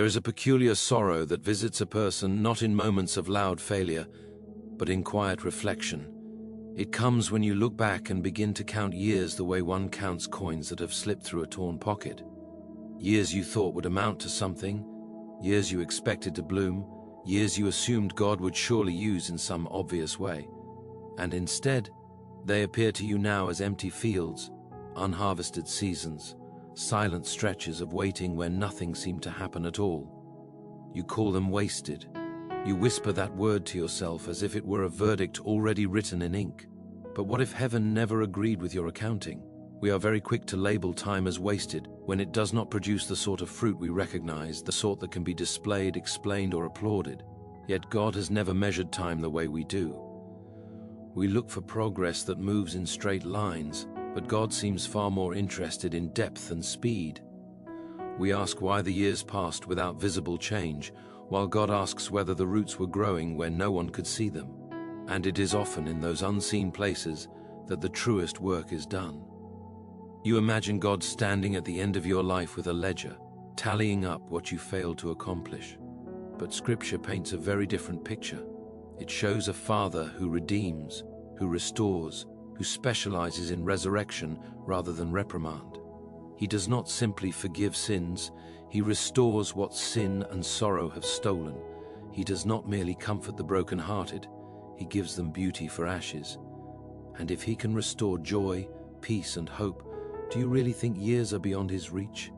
There is a peculiar sorrow that visits a person not in moments of loud failure, but in quiet reflection. It comes when you look back and begin to count years the way one counts coins that have slipped through a torn pocket. Years you thought would amount to something, years you expected to bloom, years you assumed God would surely use in some obvious way. And instead, they appear to you now as empty fields, unharvested seasons, silent stretches of waiting where nothing seemed to happen at all. You call them wasted. You whisper that word to yourself as if it were a verdict already written in ink. But what if heaven never agreed with your accounting? We are very quick to label time as wasted when it does not produce the sort of fruit we recognize, the sort that can be displayed, explained, or applauded. Yet God has never measured time the way we do. We look for progress that moves in straight lines, but God seems far more interested in depth and speed. We ask why the years passed without visible change, while God asks whether the roots were growing where no one could see them. And it is often in those unseen places that the truest work is done. You imagine God standing at the end of your life with a ledger, tallying up what you failed to accomplish. But Scripture paints a very different picture. It shows a Father who redeems, who restores, who specializes in resurrection rather than reprimand. He does not simply forgive sins, he restores what sin and sorrow have stolen. He does not merely comfort the brokenhearted, he gives them beauty for ashes. And if he can restore joy, peace, and hope, do you really think years are beyond his reach?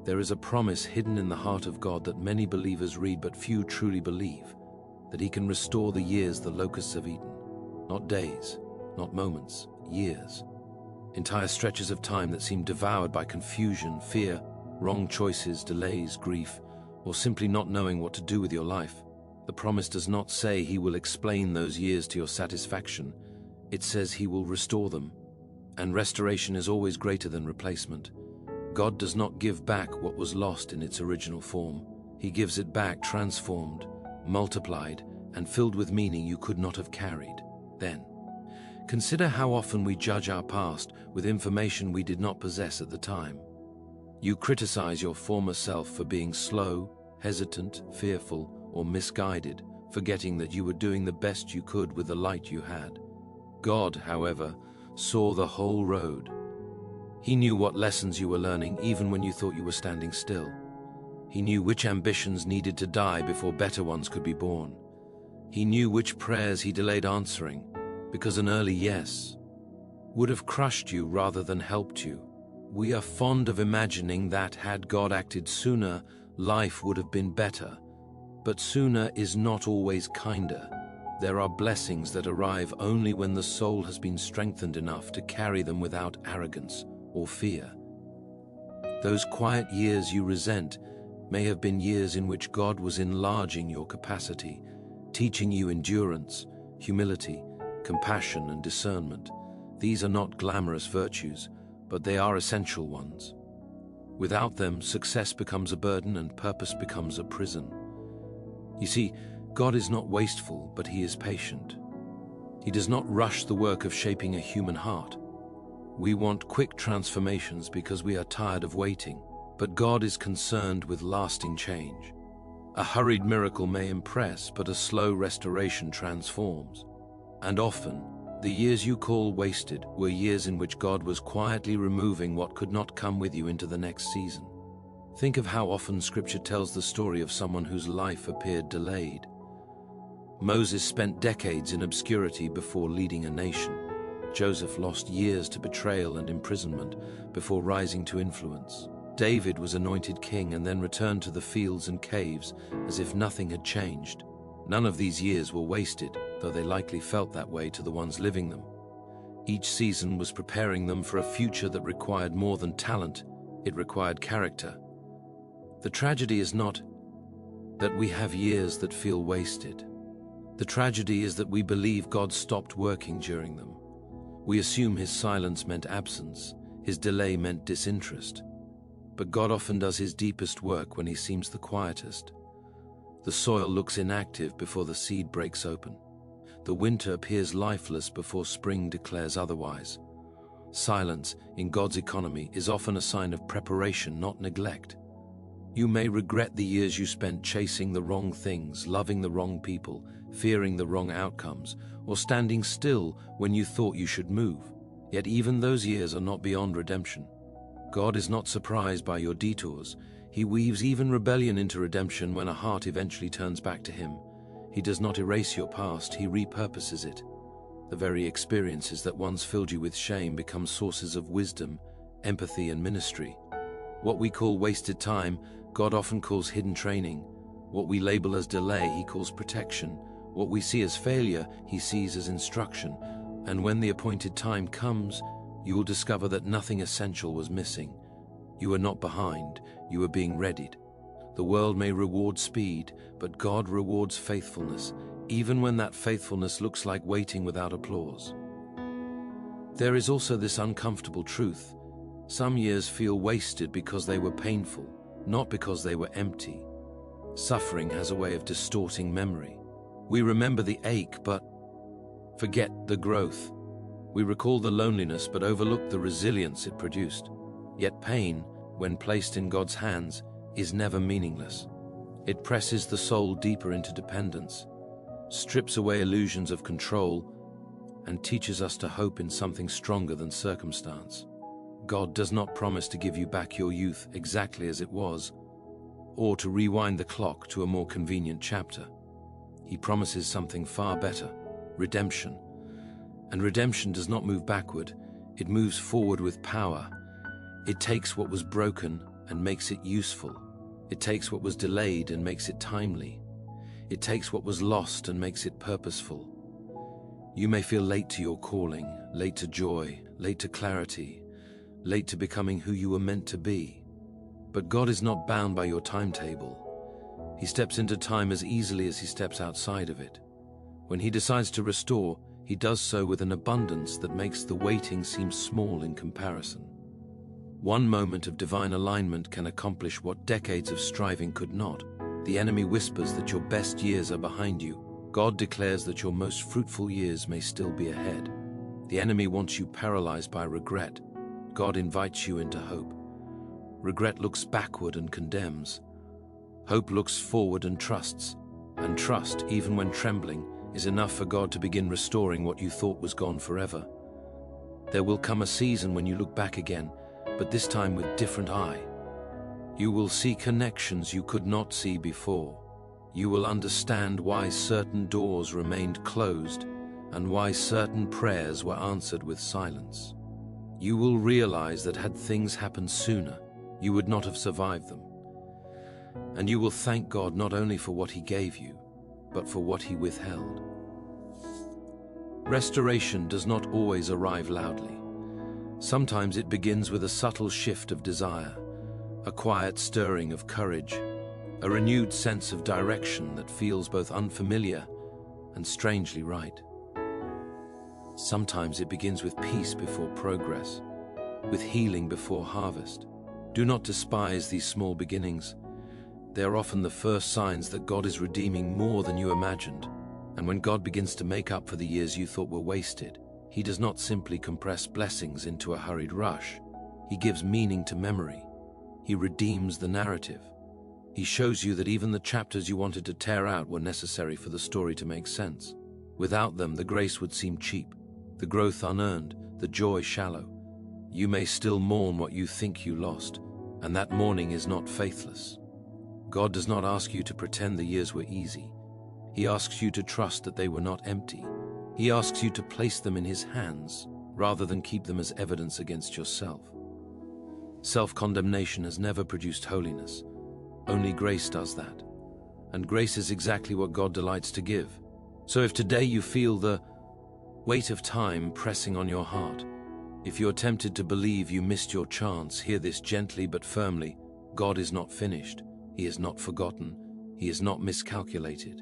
There is a promise hidden in the heart of God that many believers read but few truly believe, that he can restore the years the locusts have eaten. Not days, not moments, years. Entire stretches of time that seem devoured by confusion, fear, wrong choices, delays, grief, or simply not knowing what to do with your life. The promise does not say he will explain those years to your satisfaction. It says he will restore them. And restoration is always greater than replacement. God does not give back what was lost in its original form. He gives it back transformed, multiplied, and filled with meaning you could not have carried then. Consider how often we judge our past with information we did not possess at the time. You criticize your former self for being slow, hesitant, fearful, or misguided, forgetting that you were doing the best you could with the light you had. God, however, saw the whole road. He knew what lessons you were learning even when you thought you were standing still. He knew which ambitions needed to die before better ones could be born. He knew which prayers he delayed answering, because an early yes would have crushed you rather than helped you. We are fond of imagining that had God acted sooner, life would have been better. But sooner is not always kinder. There are blessings that arrive only when the soul has been strengthened enough to carry them without arrogance or fear. Those quiet years you resent may have been years in which God was enlarging your capacity, teaching you endurance, humility, compassion, and discernment. These are not glamorous virtues, but they are essential ones. Without them, success becomes a burden and purpose becomes a prison. You see, God is not wasteful, but he is patient. He does not rush the work of shaping a human heart. We want quick transformations because we are tired of waiting, but God is concerned with lasting change. A hurried miracle may impress, but a slow restoration transforms. And often, the years you call wasted were years in which God was quietly removing what could not come with you into the next season. Think of how often Scripture tells the story of someone whose life appeared delayed. Moses spent decades in obscurity before leading a nation. Joseph lost years to betrayal and imprisonment before rising to influence. David was anointed king and then returned to the fields and caves as if nothing had changed. None of these years were wasted, though they likely felt that way to the ones living them. Each season was preparing them for a future that required more than talent, it required character. The tragedy is not that we have years that feel wasted. The tragedy is that we believe God stopped working during them. We assume his silence meant absence, his delay meant disinterest. But God often does his deepest work when he seems the quietest. The soil looks inactive before the seed breaks open. The winter appears lifeless before spring declares otherwise. Silence, in God's economy, is often a sign of preparation, not neglect. You may regret the years you spent chasing the wrong things, loving the wrong people, fearing the wrong outcomes, or standing still when you thought you should move. Yet even those years are not beyond redemption. God is not surprised by your detours. He weaves even rebellion into redemption when a heart eventually turns back to Him. He does not erase your past, He repurposes it. The very experiences that once filled you with shame become sources of wisdom, empathy, and ministry. What we call wasted time, God often calls hidden training. What we label as delay, He calls protection. What we see as failure, He sees as instruction. And when the appointed time comes, you will discover that nothing essential was missing. You are not behind, you are being readied. The world may reward speed, but God rewards faithfulness, even when that faithfulness looks like waiting without applause. There is also this uncomfortable truth. Some years feel wasted because they were painful, not because they were empty. Suffering has a way of distorting memory. We remember the ache, but forget the growth. We recall the loneliness, but overlook the resilience it produced. Yet pain, when placed in God's hands, is never meaningless. It presses the soul deeper into dependence, strips away illusions of control, and teaches us to hope in something stronger than circumstance. God does not promise to give you back your youth exactly as it was, or to rewind the clock to a more convenient chapter. He promises something far better, redemption. And redemption does not move backward, it moves forward with power. It takes what was broken and makes it useful. It takes what was delayed and makes it timely. It takes what was lost and makes it purposeful. You may feel late to your calling, late to joy, late to clarity, late to becoming who you were meant to be. But God is not bound by your timetable. He steps into time as easily as He steps outside of it. When He decides to restore, He does so with an abundance that makes the waiting seem small in comparison. One moment of divine alignment can accomplish what decades of striving could not. The enemy whispers that your best years are behind you. God declares that your most fruitful years may still be ahead. The enemy wants you paralyzed by regret. God invites you into hope. Regret looks backward and condemns. Hope looks forward and trusts. And trust, even when trembling, is enough for God to begin restoring what you thought was gone forever. There will come a season when you look back again, but this time with different eye. You will see connections you could not see before. You will understand why certain doors remained closed and why certain prayers were answered with silence. You will realize that had things happened sooner, you would not have survived them. And you will thank God not only for what He gave you, but for what He withheld. Restoration does not always arrive loudly. Sometimes it begins with a subtle shift of desire, a quiet stirring of courage, a renewed sense of direction that feels both unfamiliar and strangely right. Sometimes it begins with peace before progress, with healing before harvest. Do not despise these small beginnings. They are often the first signs that God is redeeming more than you imagined. And when God begins to make up for the years you thought were wasted, He does not simply compress blessings into a hurried rush. He gives meaning to memory. He redeems the narrative. He shows you that even the chapters you wanted to tear out were necessary for the story to make sense. Without them, the grace would seem cheap, the growth unearned, the joy shallow. You may still mourn what you think you lost, and that mourning is not faithless. God does not ask you to pretend the years were easy. He asks you to trust that they were not empty. He asks you to place them in His hands, rather than keep them as evidence against yourself. Self-condemnation has never produced holiness. Only grace does that. And grace is exactly what God delights to give. So if today you feel the weight of time pressing on your heart, if you're tempted to believe you missed your chance, hear this gently but firmly. God is not finished. He is not forgotten. He is not miscalculated.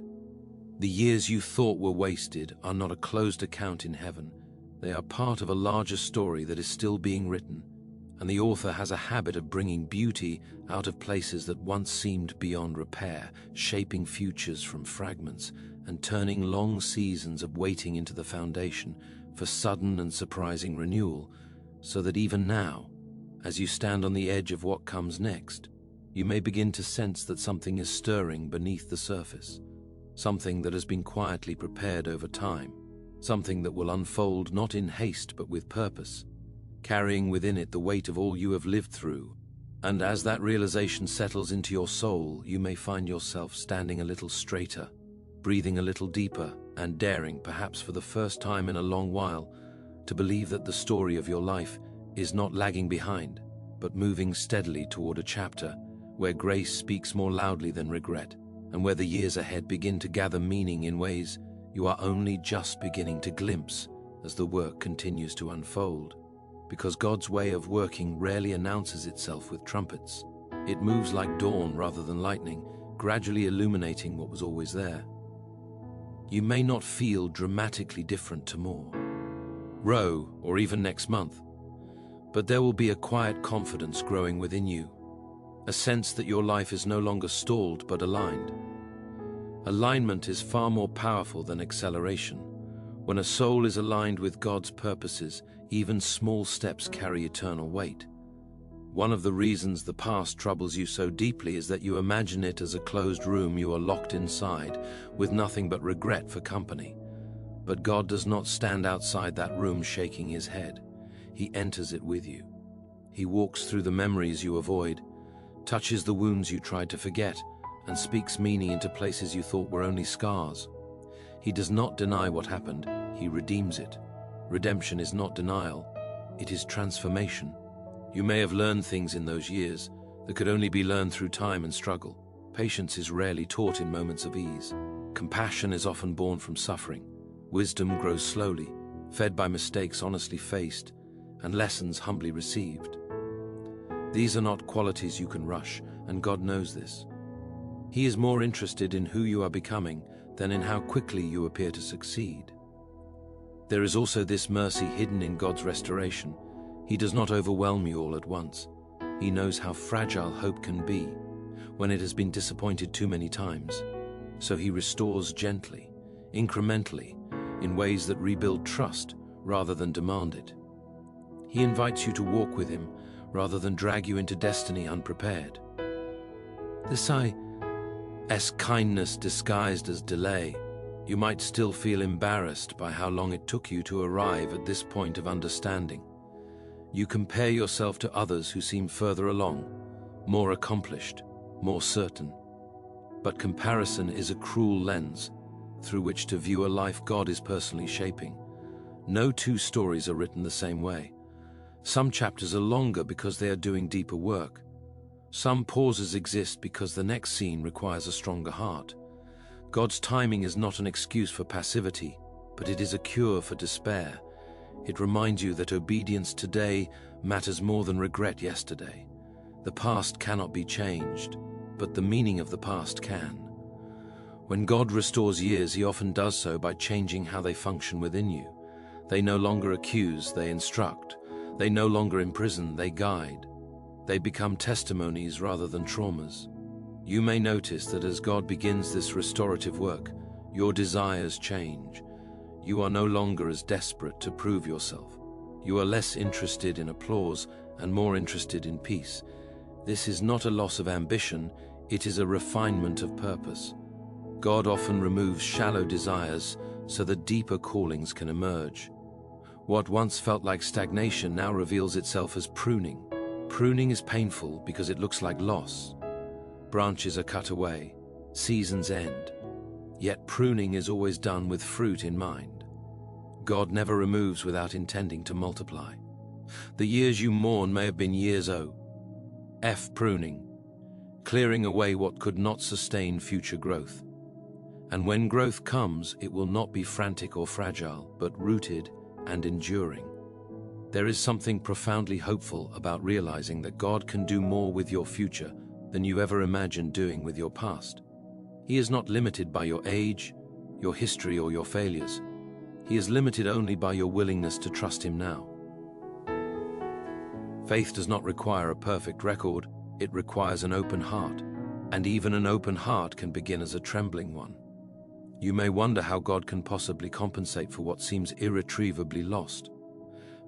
The years you thought were wasted are not a closed account in heaven. They are part of a larger story that is still being written, and the author has a habit of bringing beauty out of places that once seemed beyond repair, shaping futures from fragments, and turning long seasons of waiting into the foundation for sudden and surprising renewal, so that even now, as you stand on the edge of what comes next, You may begin to sense that something is stirring beneath the surface, something that has been quietly prepared over time, something that will unfold not in haste but with purpose, carrying within it the weight of all you have lived through. And as that realization settles into your soul, you may find yourself standing a little straighter, breathing a little deeper, and daring, perhaps for the first time in a long while, to believe that the story of your life is not lagging behind, but moving steadily toward a chapter where grace speaks more loudly than regret, and where the years ahead begin to gather meaning in ways you are only just beginning to glimpse as the work continues to unfold. Because God's way of working rarely announces itself with trumpets. It moves like dawn rather than lightning, gradually illuminating what was always there. You may not feel dramatically different tomorrow, or even next month, but there will be a quiet confidence growing within you, a sense that your life is no longer stalled but aligned. Alignment is far more powerful than acceleration. When a soul is aligned with God's purposes, even small steps carry eternal weight. One of the reasons the past troubles you so deeply is that you imagine it as a closed room you are locked inside, with nothing but regret for company. But God does not stand outside that room shaking his head. He enters it with you. He walks through the memories you avoid, touches the wounds you tried to forget, and speaks meaning into places you thought were only scars. He does not deny what happened, he redeems it. Redemption is not denial, it is transformation. You may have learned things in those years that could only be learned through time and struggle. Patience is rarely taught in moments of ease. Compassion is often born from suffering. Wisdom grows slowly, fed by mistakes honestly faced and lessons humbly received. These are not qualities you can rush, and God knows this. He is more interested in who you are becoming than in how quickly you appear to succeed. There is also this mercy hidden in God's restoration. He does not overwhelm you all at once. He knows how fragile hope can be when it has been disappointed too many times. So he restores gently, incrementally, in ways that rebuild trust rather than demand it. He invites you to walk with him rather than drag you into destiny unprepared. This kindness disguised as delay. You might still feel embarrassed by how long it took you to arrive at this point of understanding. You compare yourself to others who seem further along, more accomplished, more certain. But comparison is a cruel lens through which to view a life God is personally shaping. No two stories are written the same way. Some chapters are longer because they are doing deeper work. Some pauses exist because the next scene requires a stronger heart. God's timing is not an excuse for passivity, but it is a cure for despair. It reminds you that obedience today matters more than regret yesterday. The past cannot be changed, but the meaning of the past can. When God restores years, he often does so by changing how they function within you. They no longer accuse, they instruct. They no longer imprison, they guide. They become testimonies rather than traumas. You may notice that as God begins this restorative work, your desires change. You are no longer as desperate to prove yourself. You are less interested in applause and more interested in peace. This is not a loss of ambition, it is a refinement of purpose. God often removes shallow desires so that deeper callings can emerge. What once felt like stagnation now reveals itself as pruning. Pruning is painful because it looks like loss. Branches are cut away, seasons end. Yet pruning is always done with fruit in mind. God never removes without intending to multiply. The years you mourn may have been years pruning, clearing away what could not sustain future growth. And when growth comes, it will not be frantic or fragile, but rooted and enduring. There is something profoundly hopeful about realizing that God can do more with your future than you ever imagined doing with your past. He is not limited by your age, your history, or your failures. He is limited only by your willingness to trust him now. Faith does not require a perfect record, it requires an open heart, and even an open heart can begin as a trembling one. You may wonder how God can possibly compensate for what seems irretrievably lost.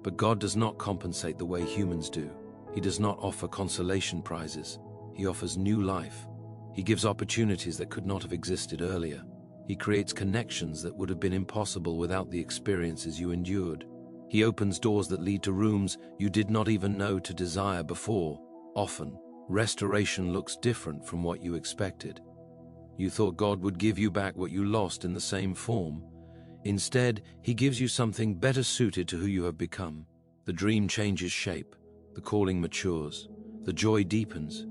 But God does not compensate the way humans do. He does not offer consolation prizes. He offers new life. He gives opportunities that could not have existed earlier. He creates connections that would have been impossible without the experiences you endured. He opens doors that lead to rooms you did not even know to desire before. Often, restoration looks different from what you expected. You thought God would give you back what you lost in the same form. Instead, He gives you something better suited to who you have become. The dream changes shape, the calling matures, the joy deepens,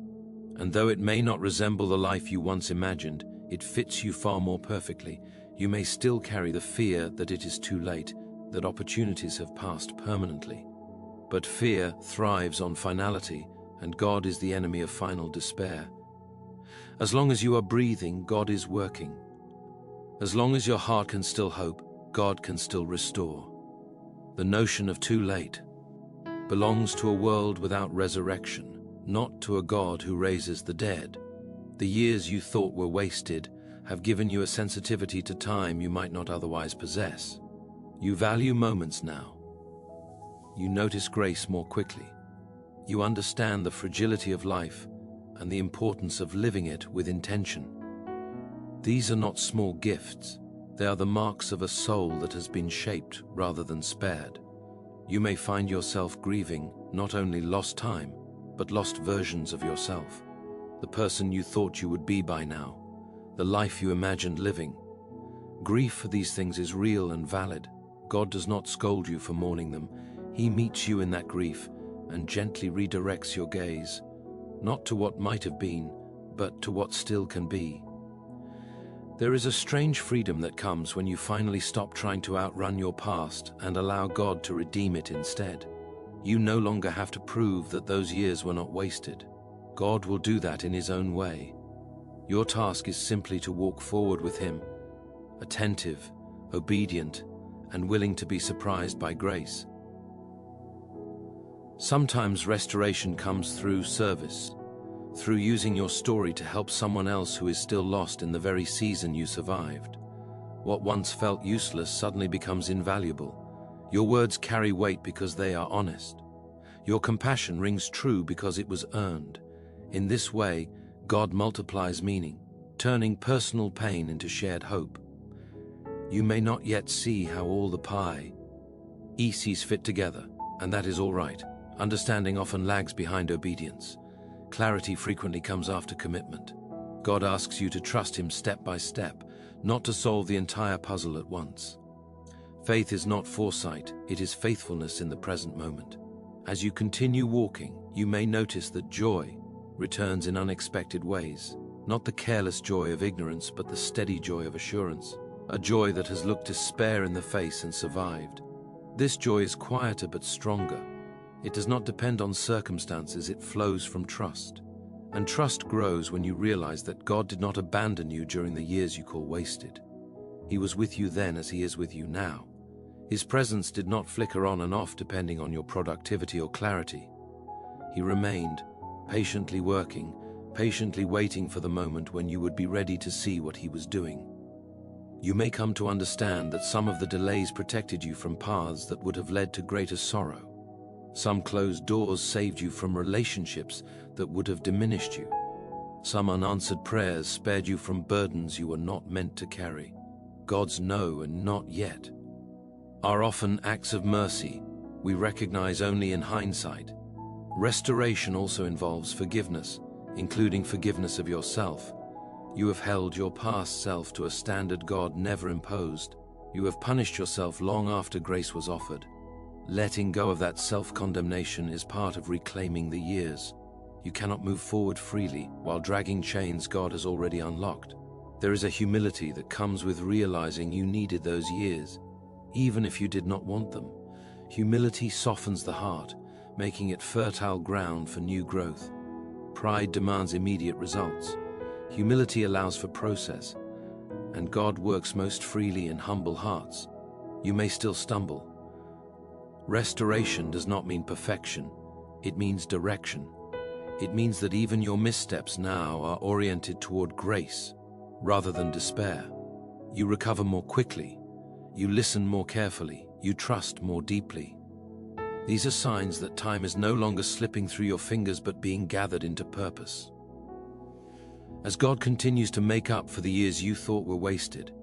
and though it may not resemble the life you once imagined, it fits you far more perfectly. You may still carry the fear that it is too late, that opportunities have passed permanently. But fear thrives on finality, and God is the enemy of final despair. As long as you are breathing, God is working. As long as your heart can still hope, God can still restore. The notion of too late belongs to a world without resurrection, not to a God who raises the dead. The years you thought were wasted have given you a sensitivity to time you might not otherwise possess. You value moments now. You notice grace more quickly. You understand the fragility of life and the importance of living it with intention. These are not small gifts. They are the marks of a soul that has been shaped rather than spared. You may find yourself grieving not only lost time, but lost versions of yourself. The person you thought you would be by now, the life you imagined living. Grief for these things is real and valid. God does not scold you for mourning them. He meets you in that grief and gently redirects your gaze, not to what might have been, but to what still can be. There is a strange freedom that comes when you finally stop trying to outrun your past and allow God to redeem it instead. You no longer have to prove that those years were not wasted. God will do that in His own way. Your task is simply to walk forward with Him, attentive, obedient, and willing to be surprised by grace. Sometimes restoration comes through service, through using your story to help someone else who is still lost in the very season you survived. What once felt useless suddenly becomes invaluable. Your words carry weight because they are honest. Your compassion rings true because it was earned. In this way, God multiplies meaning, turning personal pain into shared hope. You may not yet see how all the pieces fit together, and that is all right. Understanding often lags behind obedience. Clarity frequently comes after commitment. God asks you to trust Him step by step, not to solve the entire puzzle at once. Faith is not foresight, it is faithfulness in the present moment. As you continue walking, you may notice that joy returns in unexpected ways, not the careless joy of ignorance, but the steady joy of assurance, a joy that has looked despair in the face and survived. This joy is quieter but stronger. It does not depend on circumstances, it flows from trust. And trust grows when you realize that God did not abandon you during the years you call wasted. He was with you then as He is with you now. His presence did not flicker on and off depending on your productivity or clarity. He remained, patiently working, patiently waiting for the moment when you would be ready to see what He was doing. You may come to understand that some of the delays protected you from paths that would have led to greater sorrow. Some closed doors saved you from relationships that would have diminished you. Some unanswered prayers spared you from burdens you were not meant to carry. God's no and not yet are often acts of mercy we recognize only in hindsight. Restoration also involves forgiveness, including forgiveness of yourself. You have held your past self to a standard God never imposed. You have punished yourself long after grace was offered. Letting go of that self-condemnation is part of reclaiming the years. You cannot move forward freely while dragging chains God has already unlocked. There is a humility that comes with realizing you needed those years, even if you did not want them. Humility softens the heart, making it fertile ground for new growth. Pride demands immediate results. Humility allows for process, and God works most freely in humble hearts. You may still stumble. Restoration does not mean perfection, it means direction. It means that even your missteps now are oriented toward grace rather than despair. You recover more quickly, you listen more carefully, you trust more deeply. These are signs that time is no longer slipping through your fingers but being gathered into purpose. As God continues to make up for the years you thought were wasted,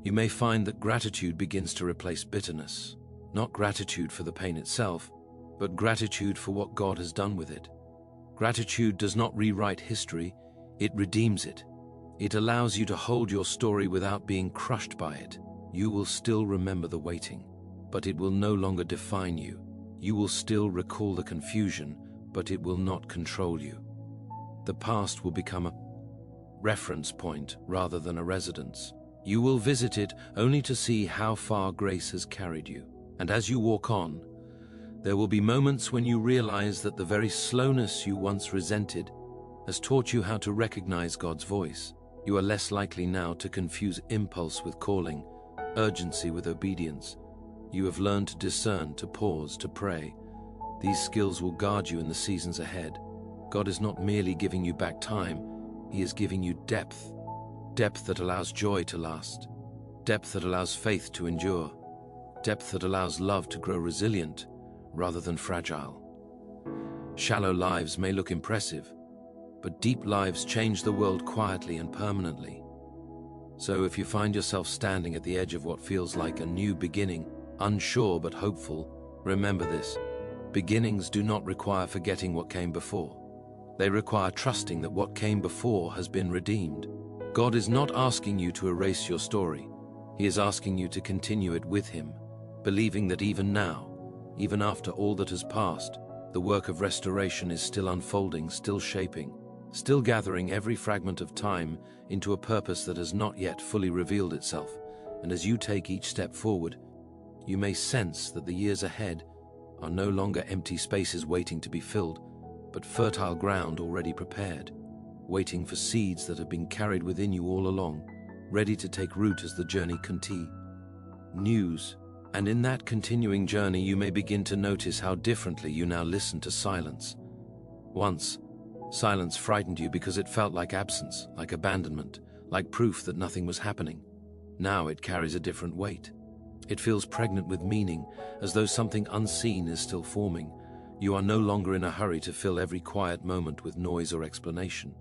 you may find that gratitude begins to replace bitterness. Not gratitude for the pain itself, but gratitude for what God has done with it. Gratitude does not rewrite history, it redeems it. It allows you to hold your story without being crushed by it. You will still remember the waiting, but it will no longer define you. You will still recall the confusion, but it will not control you. The past will become a reference point rather than a residence. You will visit it only to see how far grace has carried you. And as you walk on, there will be moments when you realize that the very slowness you once resented has taught you how to recognize God's voice. You are less likely now to confuse impulse with calling, urgency with obedience. You have learned to discern, to pause, to pray. These skills will guard you in the seasons ahead. God is not merely giving you back time, He is giving you depth. Depth that allows joy to last. Depth that allows faith to endure. Depth that allows love to grow resilient rather than fragile. Shallow lives may look impressive, but deep lives change the world quietly and permanently. So if you find yourself standing at the edge of what feels like a new beginning, unsure but hopeful, remember this: beginnings do not require forgetting what came before. They require trusting that what came before has been redeemed. God is not asking you to erase your story. He is asking you to continue it with Him, believing that even now, even after all that has passed, the work of restoration is still unfolding, still shaping, still gathering every fragment of time into a purpose that has not yet fully revealed itself. And as you take each step forward, you may sense that the years ahead are no longer empty spaces waiting to be filled, but fertile ground already prepared, waiting for seeds that have been carried within you all along, ready to take root as the journey continues. And in that continuing journey, you may begin to notice how differently you now listen to silence. Once, silence frightened you because it felt like absence, like abandonment, like proof that nothing was happening. Now it carries a different weight. It feels pregnant with meaning, as though something unseen is still forming. You are no longer in a hurry to fill every quiet moment with noise or explanation.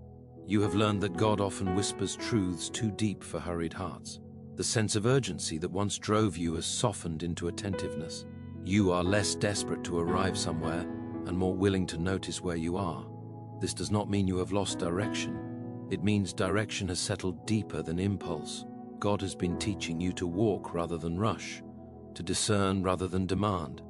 You have learned that God often whispers truths too deep for hurried hearts. The sense of urgency that once drove you has softened into attentiveness. You are less desperate to arrive somewhere and more willing to notice where you are. This does not mean you have lost direction. It means direction has settled deeper than impulse. God has been teaching you to walk rather than rush, to discern rather than demand.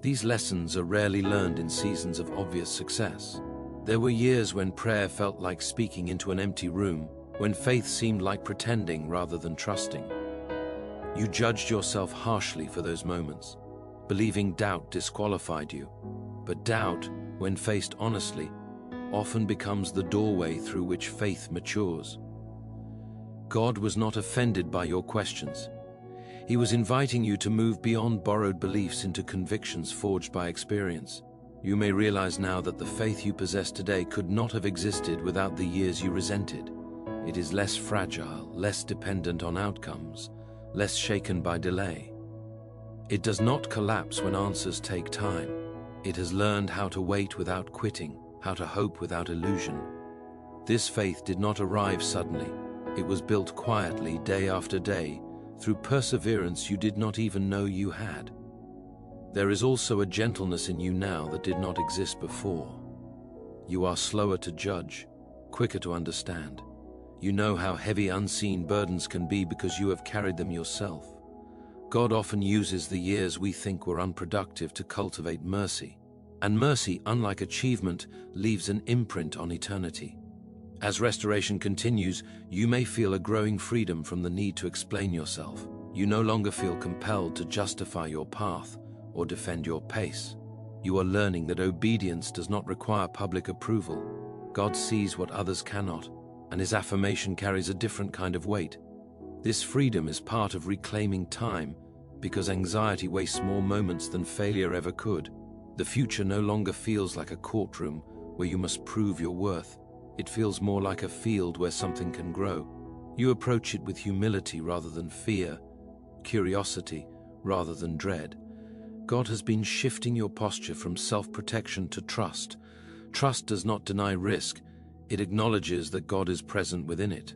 These lessons are rarely learned in seasons of obvious success. There were years when prayer felt like speaking into an empty room, when faith seemed like pretending rather than trusting. You judged yourself harshly for those moments, believing doubt disqualified you. But doubt, when faced honestly, often becomes the doorway through which faith matures. God was not offended by your questions. He was inviting you to move beyond borrowed beliefs into convictions forged by experience. You may realize now that the faith you possess today could not have existed without the years you resented. It is less fragile, less dependent on outcomes, less shaken by delay. It does not collapse when answers take time. It has learned how to wait without quitting, how to hope without illusion. This faith did not arrive suddenly. It was built quietly, day after day, through perseverance you did not even know you had. There is also a gentleness in you now that did not exist before. You are slower to judge, quicker to understand. You know how heavy unseen burdens can be because you have carried them yourself. God often uses the years we think were unproductive to cultivate mercy. And mercy, unlike achievement, leaves an imprint on eternity. As restoration continues, you may feel a growing freedom from the need to explain yourself. You no longer feel compelled to justify your path or defend your pace. You are learning that obedience does not require public approval. God sees what others cannot, and His affirmation carries a different kind of weight. This freedom is part of reclaiming time, because anxiety wastes more moments than failure ever could. The future no longer feels like a courtroom where you must prove your worth. It feels more like a field where something can grow. You approach it with humility rather than fear, curiosity rather than dread. God has been shifting your posture from self-protection to trust. Trust does not deny risk, It acknowledges that God is present within it.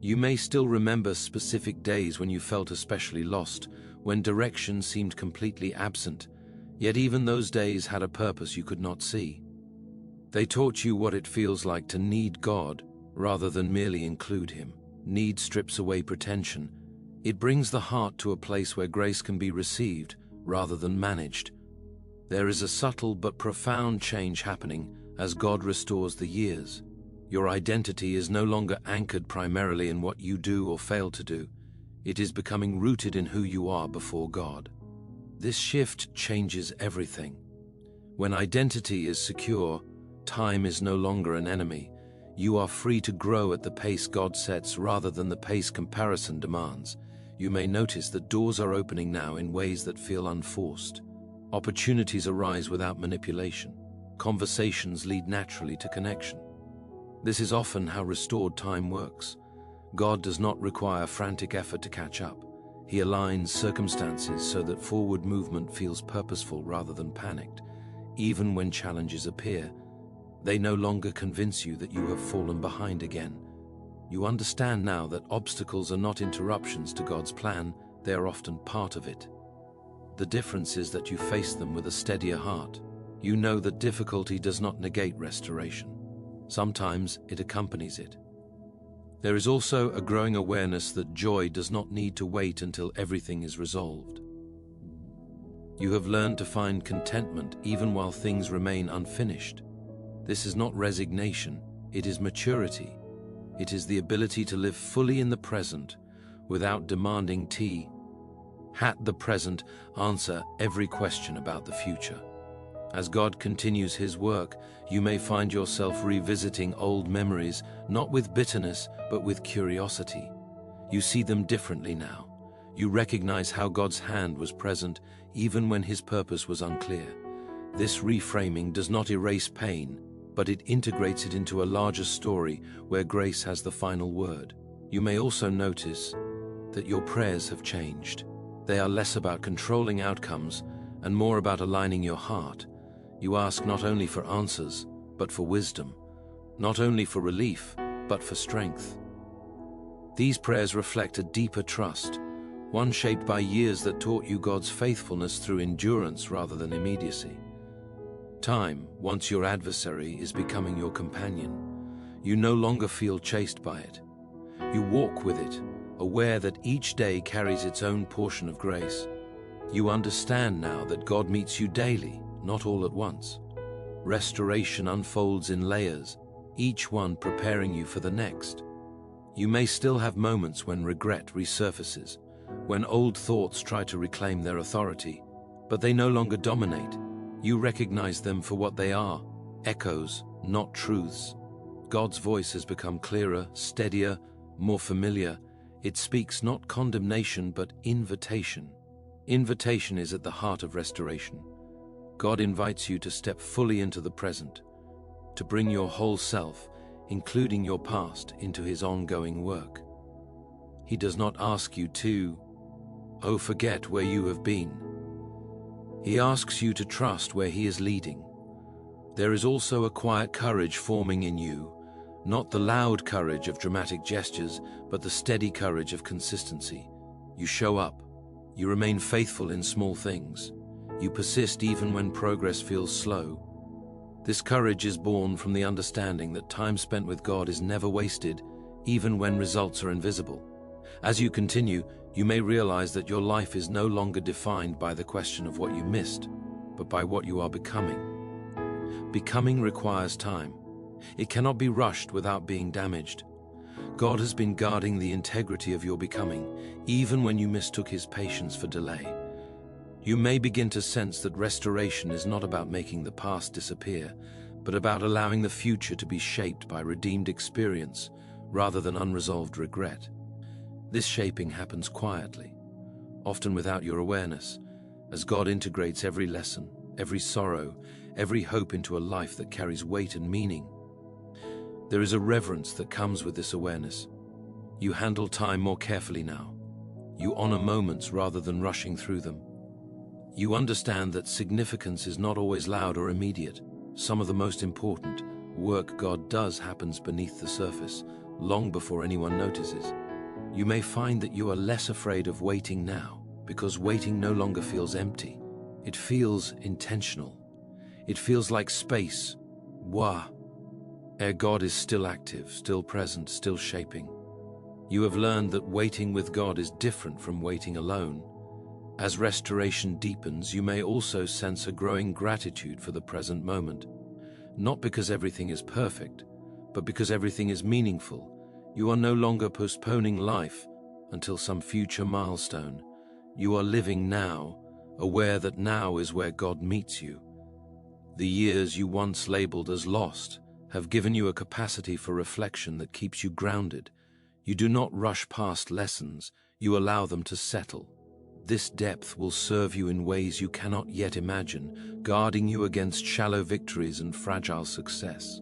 You may still remember specific days when you felt especially lost, when direction seemed completely absent, yet even those days had a purpose you could not see. They taught you what it feels like to need God rather than merely include Him. Need strips away pretension. It brings the heart to a place where grace can be received rather than managed. There is a subtle but profound change happening as God restores the years. Your identity is no longer anchored primarily in what you do or fail to do. It is becoming rooted in who you are before God. This shift changes everything. When identity is secure, time is no longer an enemy. You are free to grow at the pace God sets rather than the pace comparison demands. You may notice that doors are opening now in ways that feel unforced. Opportunities arise without manipulation. Conversations lead naturally to connection. This is often how restored time works. God does not require frantic effort to catch up. He aligns circumstances so that forward movement feels purposeful rather than panicked. Even when challenges appear, they no longer convince you that you have fallen behind again. You understand now that obstacles are not interruptions to God's plan, they are often part of it. The difference is that you face them with a steadier heart. You know that difficulty does not negate restoration. Sometimes it accompanies it. There is also a growing awareness that joy does not need to wait until everything is resolved. You have learned to find contentment even while things remain unfinished. This is not resignation, it is maturity. It is the ability to live fully in the present without demanding the present answer every question about the future. As God continues His work, you may find yourself revisiting old memories, not with bitterness, but with curiosity. You see them differently now. You recognize how God's hand was present, even when His purpose was unclear. This reframing does not erase pain, but it integrates it into a larger story where grace has the final word. You may also notice that your prayers have changed. They are less about controlling outcomes and more about aligning your heart. You ask not only for answers, but for wisdom, not only for relief, but for strength. These prayers reflect a deeper trust, one shaped by years that taught you God's faithfulness through endurance rather than immediacy. Time, once your adversary, is becoming your companion. You no longer feel chased by it. You walk with it, aware that each day carries its own portion of grace. You understand now that God meets you daily, not all at once. Restoration unfolds in layers, each one preparing you for the next. You may still have moments when regret resurfaces, when old thoughts try to reclaim their authority, but they no longer dominate. You recognize them for what they are, echoes, not truths. God's voice has become clearer, steadier, more familiar. It speaks not condemnation, but invitation. Invitation is at the heart of restoration. God invites you to step fully into the present, to bring your whole self, including your past, into His ongoing work. He does not ask you to, forget where you have been. He asks you to trust where He is leading. There is also a quiet courage forming in you, not the loud courage of dramatic gestures, but the steady courage of consistency. You show up. You remain faithful in small things. You persist even when progress feels slow. This courage is born from the understanding that time spent with God is never wasted, even when results are invisible. As you continue, you may realize that your life is no longer defined by the question of what you missed, but by what you are becoming. Becoming requires time. It cannot be rushed without being damaged. God has been guarding the integrity of your becoming, even when you mistook His patience for delay. You may begin to sense that restoration is not about making the past disappear, but about allowing the future to be shaped by redeemed experience rather than unresolved regret. This shaping happens quietly, often without your awareness, as God integrates every lesson, every sorrow, every hope into a life that carries weight and meaning. There is a reverence that comes with this awareness. You handle time more carefully now. You honor moments rather than rushing through them. You understand that significance is not always loud or immediate. Some of the most important Work God does happens beneath the surface, long before anyone notices. You may find that you are less afraid of waiting now, because waiting no longer feels empty. It feels intentional. It feels like space, where God is still active, still present, still shaping. You have learned that waiting with God is different from waiting alone. As restoration deepens, you may also sense a growing gratitude for the present moment. Not because everything is perfect, but because everything is meaningful. You are no longer postponing life until some future milestone. You are living now, aware that now is where God meets you. The years you once labeled as lost have given you a capacity for reflection that keeps you grounded. You do not rush past lessons, you allow them to settle. This depth will serve you in ways you cannot yet imagine, guarding you against shallow victories and fragile success.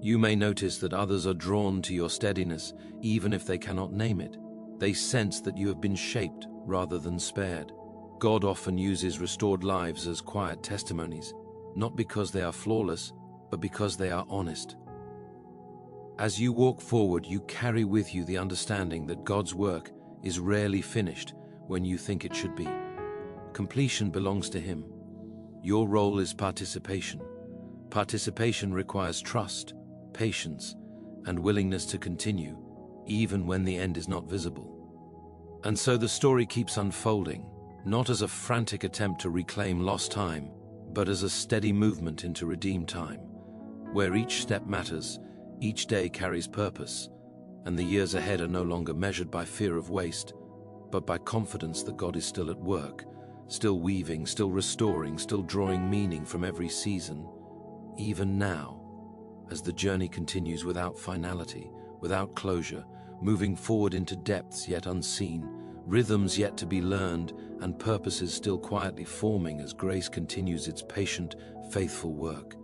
You may notice that others are drawn to your steadiness, even if they cannot name it. They sense that you have been shaped rather than spared. God often uses restored lives as quiet testimonies, not because they are flawless, but because they are honest. As you walk forward, you carry with you the understanding that God's work is rarely finished when you think it should be. Completion belongs to Him. Your role is participation. Participation requires trust, patience, and willingness to continue, even when the end is not visible. And so the story keeps unfolding, not as a frantic attempt to reclaim lost time, but as a steady movement into redeemed time, where each step matters, each day carries purpose, and the years ahead are no longer measured by fear of waste, but by confidence that God is still at work, still weaving, still restoring, still drawing meaning from every season, even now, as the journey continues without finality, without closure, moving forward into depths yet unseen, rhythms yet to be learned, and purposes still quietly forming as grace continues its patient, faithful work.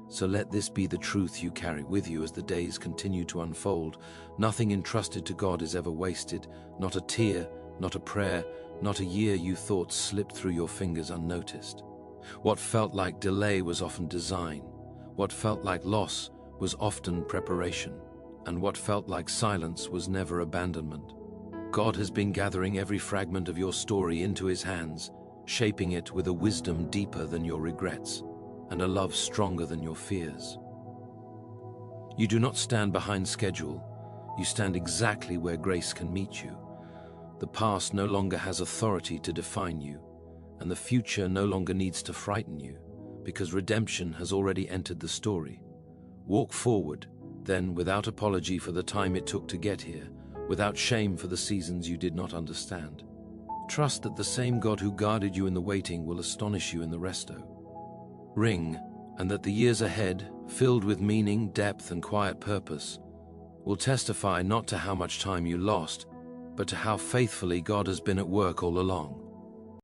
So let this be the truth you carry with you as the days continue to unfold. Nothing entrusted to God is ever wasted, not a tear, not a prayer, not a year you thought slipped through your fingers unnoticed. What felt like delay was often design. What felt like loss was often preparation. And what felt like silence was never abandonment. God has been gathering every fragment of your story into His hands, shaping it with a wisdom deeper than your regrets, and a love stronger than your fears. You do not stand behind schedule. You stand exactly where grace can meet you. The past no longer has authority to define you, and the future no longer needs to frighten you, because redemption has already entered the story. Walk forward, then, without apology for the time it took to get here, without shame for the seasons you did not understand. Trust that the same God who guarded you in the waiting will astonish you in the resto. Ring, and that the years ahead, filled with meaning, depth, and quiet purpose, will testify not to how much time you lost, but to how faithfully God has been at work all along.